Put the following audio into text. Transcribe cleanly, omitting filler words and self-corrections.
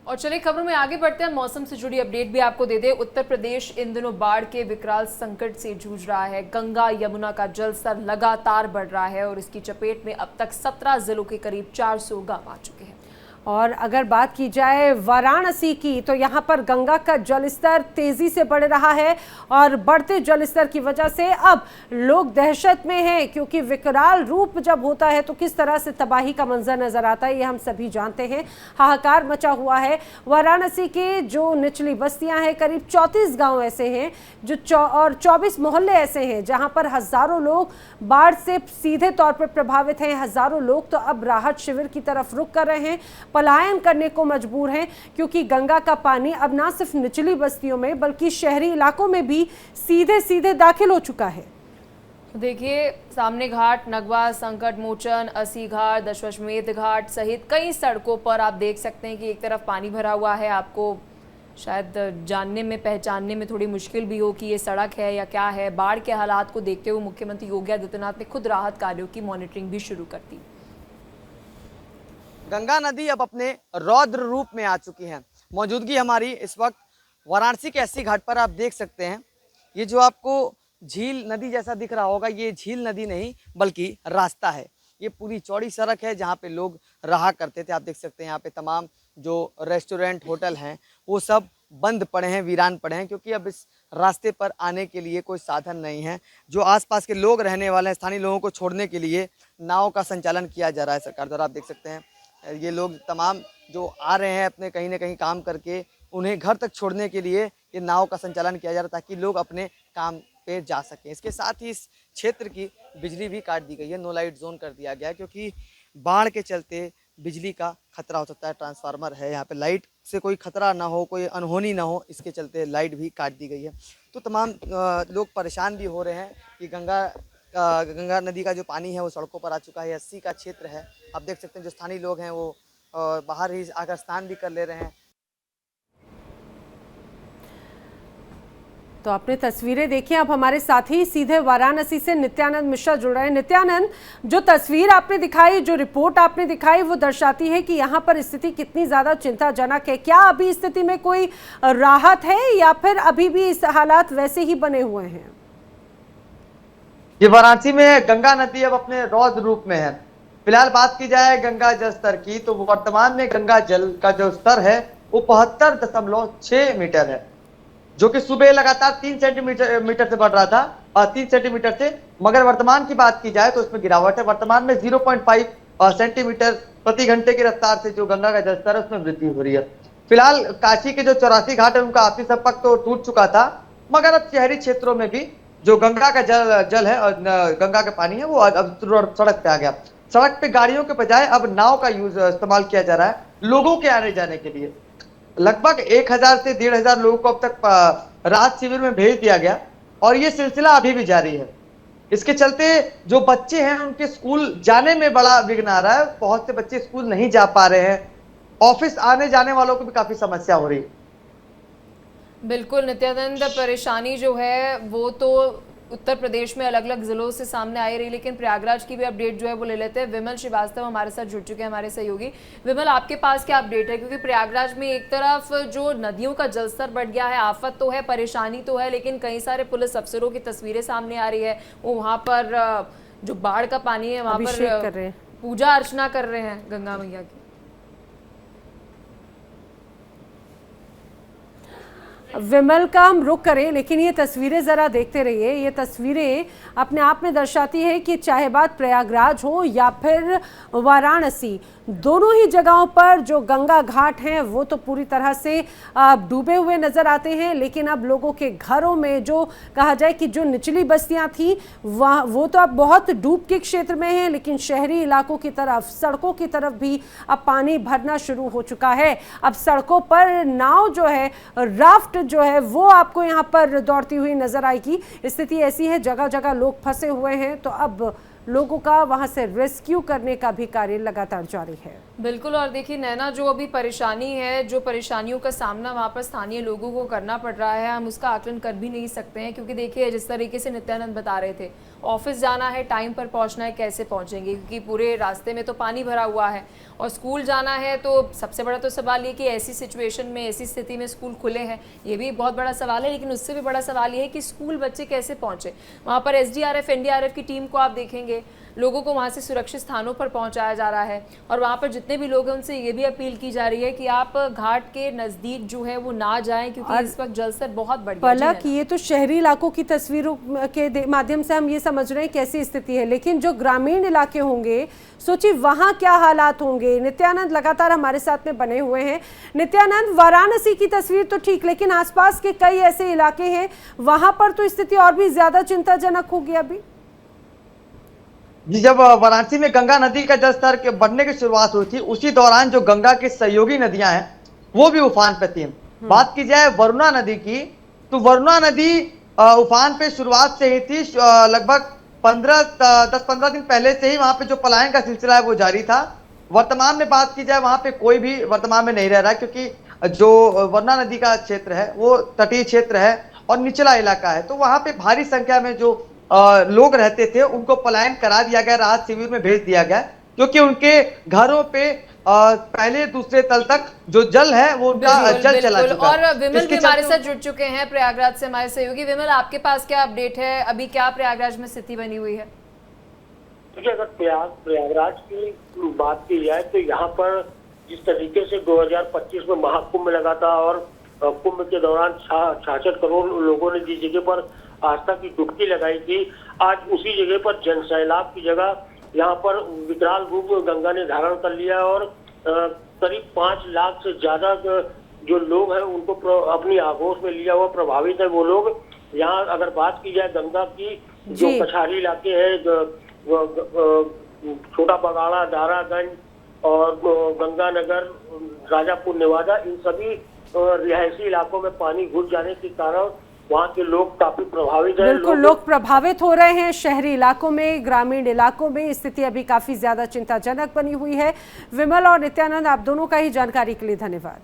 और चलिए खबरों में आगे बढ़ते हैं, मौसम से जुड़ी अपडेट भी आपको दे दें। उत्तर प्रदेश इन दिनों बाढ़ के विकराल संकट से जूझ रहा है। गंगा यमुना का जलस्तर लगातार बढ़ रहा है और इसकी चपेट में अब तक 17 जिलों के करीब 400 गांव आ चुके हैं। और अगर बात की जाए वाराणसी की, तो यहाँ पर गंगा का जलस्तर तेजी से बढ़ रहा है और बढ़ते जलस्तर की वजह से अब लोग दहशत में हैं, क्योंकि विकराल रूप जब होता है तो किस तरह से तबाही का मंजर नजर आता है ये हम सभी जानते हैं। हाहाकार मचा हुआ है। वाराणसी के जो निचली बस्तियां हैं, करीब 34 गांव ऐसे हैं जो और 24 मोहल्ले ऐसे हैं जहां पर हजारों लोग बाढ़ से सीधे तौर पर प्रभावित हैं। हजारों लोग तो अब राहत शिविर की तरफ रुख कर रहे हैं, पलायन करने को मजबूर हैं, क्योंकि गंगा का पानी अब ना सिर्फ निचली बस्तियों में बल्कि शहरी इलाकों में भी सीधे सीधे दाखिल हो चुका है। देखिए, सामने घाट, नगवा, संकट मोचन, अस्सी घाट, दशवमेध घाट सहित कई सड़कों पर आप देख सकते हैं कि एक तरफ पानी भरा हुआ है। आपको शायद जानने में पहचानने में थोड़ी मुश्किल भी हो कि ये सड़क है या क्या है। बाढ़ के हालात को देखते हुए मुख्यमंत्री योगी आदित्यनाथ ने खुद राहत कार्यों की मॉनिटरिंग भी शुरू कर दी। गंगा नदी अब अपने रौद्र रूप में आ चुकी है। मौजूदगी हमारी इस वक्त वाराणसी के अस्सी घाट पर आप देख सकते हैं। ये जो आपको झील नदी जैसा दिख रहा होगा, ये झील नदी नहीं बल्कि रास्ता है। ये पूरी चौड़ी सड़क है जहाँ पे लोग रहा करते थे। आप देख सकते हैं यहाँ पे तमाम जो रेस्टोरेंट, होटल हैं वो सब बंद पड़े हैं, वीरान पड़े हैं, क्योंकि अब इस रास्ते पर आने के लिए कोई साधन नहीं है। जो आसपास के लोग रहने वाले हैं, स्थानीय लोगों को छोड़ने के लिए नाव का संचालन किया जा रहा है सरकार द्वारा। आप देख सकते हैं ये लोग तमाम जो आ रहे हैं अपने कहीं ना कहीं काम करके, उन्हें घर तक छोड़ने के लिए ये नाव का संचालन किया जा रहा है ताकि लोग अपने काम पे जा सकें। इसके साथ ही इस क्षेत्र की बिजली भी काट दी गई है, नो लाइट जोन कर दिया गया है, क्योंकि बाढ़ के चलते बिजली का खतरा हो सकता है। ट्रांसफार्मर है यहाँ पे, लाइट से कोई खतरा ना हो, कोई अनहोनी ना हो, इसके चलते लाइट भी काट दी गई है। तो तमाम लोग परेशान भी हो रहे हैं कि गंगा नदी का जो पानी है वो सड़कों पर आ चुका है। 80 का क्षेत्र है, आप देख सकते हैं जो स्थानीय लोग हैं वो बाहर ही आकर स्नान भी कर ले रहे हैं। तो आपने तस्वीरें देखी। अब हमारे साथी सीधे वाराणसी से नित्यानंद मिश्रा जुड़ रहे हैं। नित्यानंद, जो तस्वीर आपने दिखाई, जो रिपोर्ट आपने दिखाई, वो दर्शाती है कि यहाँ पर स्थिति कितनी ज्यादा चिंताजनक है। क्या अभी स्थिति में कोई राहत है या फिर अभी भी इस हालात वैसे ही बने हुए हैं? ये वाराणसी में गंगा नदी अब अपने रौद्र रूप में है। फिलहाल बात की जाए गंगा जल स्तर की, तो वर्तमान में गंगा जल का जो स्तर है वो 72.6 मीटर है, जो कि सुबह लगातार 3 सेंटीमीटर से बढ़ रहा था, 3 सेंटीमीटर से, मगर वर्तमान की बात की जाए तो इसमें गिरावट है। वर्तमान में 0.5 सेंटीमीटर प्रति घंटे की रफ्तार से जो गंगा का जलस्तर है उसमें वृद्धि हो रही है। फिलहाल काशी के जो 84 घाट है उनका आपसी संपर्क तो टूट चुका था, मगर अब शहरी क्षेत्रों में भी जो गंगा का जल है और गंगा का पानी है वो अब सड़क पे आ गया। सड़क पे गाड़ियों के बजाय अब नाव का इस्तेमाल किया जा रहा है लोगों के आने जाने के लिए। लगभग 1000 से 1500 लोगों को अब तक राहत शिविर में भेज दिया गया और ये सिलसिला अभी भी जारी है। इसके चलते जो बच्चे हैं उनके स्कूल जाने में बड़ा विघ्न आ रहा है। बहुत से बच्चे स्कूल नहीं जा पा रहे हैं, ऑफिस आने जाने वालों को भी काफी समस्या हो रही है। बिल्कुल नित्यानंद, परेशानी जो है वो तो उत्तर प्रदेश में अलग अलग जिलों से सामने आई रही, लेकिन प्रयागराज की भी अपडेट जो है वो ले लेते हैं। विमल श्रीवास्तव हमारे साथ जुड़ चुके हैं, हमारे सहयोगी। विमल, आपके पास क्या अपडेट है? क्योंकि प्रयागराज में एक तरफ जो नदियों का जलस्तर बढ़ गया है, आफत तो है, परेशानी तो है, लेकिन कई सारे पुलिस अफसरों की तस्वीरें सामने आ रही है। वो वहाँ पर जो बाढ़ का पानी है वहाँ पर पूजा अर्चना कर रहे हैं गंगा मैया की। विमल का हम रुख करें, लेकिन ये तस्वीरें ज़रा देखते रहिए। ये तस्वीरें अपने आप में दर्शाती है कि चाहे बात प्रयागराज हो या फिर वाराणसी, दोनों ही जगहों पर जो गंगा घाट हैं वो तो पूरी तरह से डूबे हुए नज़र आते हैं। लेकिन अब लोगों के घरों में जो कहा जाए कि जो निचली बस्तियां थी वो तो अब बहुत डूब के क्षेत्र में हैं, लेकिन शहरी इलाकों की तरफ, सड़कों की तरफ भी अब पानी भरना शुरू हो चुका है। अब सड़कों पर नाव जो है, राफ्ट जो है, वो आपको यहाँ पर दौड़ती हुई नजर आएगी। स्थिति ऐसी है, जगह जगह लोग फंसे हुए हैं, तो अब लोगों का वहां से रेस्क्यू करने का भी कार्य लगातार जारी है। बिल्कुल। और देखिए नैना, जो अभी परेशानी है, जो परेशानियों का सामना वहाँ पर स्थानीय लोगों को करना पड़ रहा है, हम उसका आकलन कर भी नहीं सकते हैं, क्योंकि देखिए जिस तरीके से नित्यानंद बता रहे थे, ऑफिस जाना है, टाइम पर पहुँचना है, कैसे पहुँचेंगे, क्योंकि पूरे रास्ते में तो पानी भरा हुआ है, और स्कूल जाना है तो सबसे बड़ा तो सवाल ये कि ऐसी सिचुएशन में, ऐसी स्थिति में स्कूल खुले हैं, ये भी बहुत बड़ा सवाल है। लेकिन उससे भी बड़ा सवाल ये है कि स्कूल बच्चे कैसे पहुँचे। वहाँ पर SDRF NDRF की टीम को आप देखेंगे, लोगों को वहाँ से सुरक्षित स्थानों पर पहुँचाया जा रहा है, और वहाँ पर जितने भी लोग हैं उनसे ये भी अपील की जा रही है कि आप घाट के नज़दीक जो है वो ना जाएं, क्योंकि इस वक्त जलस्तर बहुत बढ़ गया है। पलक, ये तो शहरी इलाकों की तस्वीरों के माध्यम से हम ये समझ रहे हैं कैसी स्थिति है, लेकिन जो ग्रामीण इलाके होंगे, सोचिए वहाँ क्या हालात होंगे। नित्यानंद लगातार हमारे साथ में बने हुए हैं। नित्यानंद, वाराणसी की तस्वीर तो ठीक, लेकिन आसपास के कई ऐसे इलाके हैं वहाँ पर तो स्थिति और भी ज्यादा चिंताजनक होगी अभी। जी, जब वाराणसी में गंगा नदी का जलस्तर बढ़ने की शुरुआत हुई थी, उसी दौरान जो गंगा की सहयोगी नदियां हैं वो भी उफान पे थी। बात की जाए वरुणा नदी की, तो वरुणा नदी उफान पे शुरुआत से ही थी। लगभग 10-15 दिन पहले से ही वहां पे जो पलायन का सिलसिला है वो जारी था। वर्तमान में बात की जाए, वहां पे कोई भी वर्तमान में नहीं रह रहा, क्योंकि जो वरुणा नदी का क्षेत्र है वो तटीय क्षेत्र है और निचला इलाका है, तो वहां पे भारी संख्या में जो लोग रहते थे उनको पलायन करा दिया गया, राहत शिविर में भेज दिया गया, क्योंकि उनके घरों पे पहले दूसरे तल तक जो जल है वो उनका जल चला चुका। और विमल भी हमारे साथ जुड़ चुके हैं प्रयागराज से, हमारे सहयोगी। विमल, आपके पास क्या अपडेट है, अभी क्या प्रयागराज में स्थिति बनी हुई है? देखिए, अगर प्रयागराज की बात की जाए तो यहाँ पर जिस तरीके से 2025 में महाकुंभ लगा था और कुंभ के दौरान 66 करोड़ लोगों ने जिस जगह पर आस्था की डुबकी लगाई थी, आज उसी जगह पर जनसैलाब की जगह यहाँ पर विकराल रूप गंगा ने धारण कर लिया और करीब 5 लाख से ज्यादा जो लोग हैं उनको अपनी आगोश में लिया हुआ प्रभावित है। वो लोग यहाँ, अगर बात की जाए गंगा की, जो पछाड़ी इलाके हैं, छोटा बगाड़ा, दारागंज और गंगानगर, राजापुर, नेवादा, इन सभी रिहायशी इलाकों में पानी घुस जाने के कारण वहाँ के लोग काफी प्रभावित हैं। बिल्कुल, लोग प्रभावित हो रहे हैं। शहरी इलाकों में, ग्रामीण इलाकों में स्थिति अभी काफी ज्यादा चिंताजनक बनी हुई है। विमल और नित्यानंद, आप दोनों का ही जानकारी के लिए धन्यवाद।